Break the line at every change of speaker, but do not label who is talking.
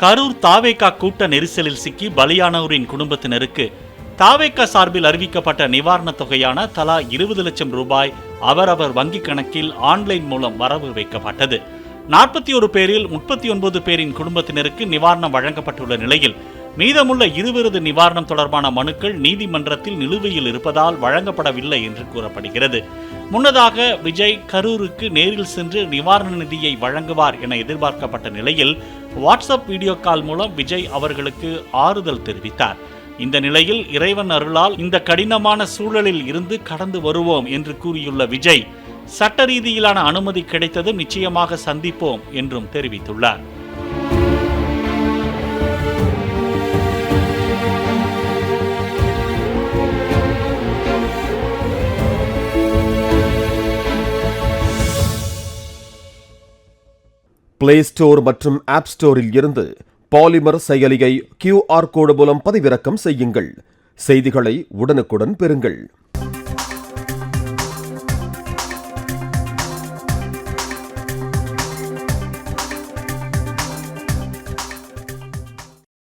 கரூர் தாவேகா கூட்ட நெரிசலில் சிக்கி பலியானோரின் குடும்பத்தினருக்கு தாவேகா சார்பில் அறிவிக்கப்பட்ட நிவாரணத் தொகையான தலா 20 லட்சம் ரூபாய் அவரவர் வங்கிக் கணக்கில் ஆன்லைன் மூலம் வரவு வைக்கப்பட்டது. 41 பேரில் 39 பேரின் குடும்பத்தினருக்கு நிவாரணம் வழங்கப்பட்டுள்ள நிலையில் மீதமுள்ள 20 நிவாரணம் தொடர்பான மனுக்கள் நீதிமன்றத்தில் நிலுவையில் இருப்பதால் வழங்கப்படவில்லை என்று கூறப்படுகிறது. முன்னதாக விஜய் கரூருக்கு நேரில் சென்று நிவாரண நிதியை வழங்குவார் என எதிர்பார்க்கப்பட்ட நிலையில் வாட்ஸ்அப் வீடியோ கால் மூலம் விஜய் அவர்களுக்கு ஆறுதல் தெரிவித்தார். இந்த நிலையில் இறைவன் அருளால் இந்த கடினமான சூழலில் இருந்து கடந்து வருவோம் என்று கூறியுள்ள விஜய், சட்ட ரீதியிலான அனுமதி கிடைத்ததும் நிச்சயமாக சந்திப்போம் என்றும் தெரிவித்துள்ளார்.
பிளே ஸ்டோர் மற்றும் ஆப் ஸ்டோரில் இருந்து பாலிமர் செயலியை QR கோடு மூலம் பதிவிறக்கம் செய்யுங்கள். செய்திகளை உடனுக்குடன் பெறுங்கள்.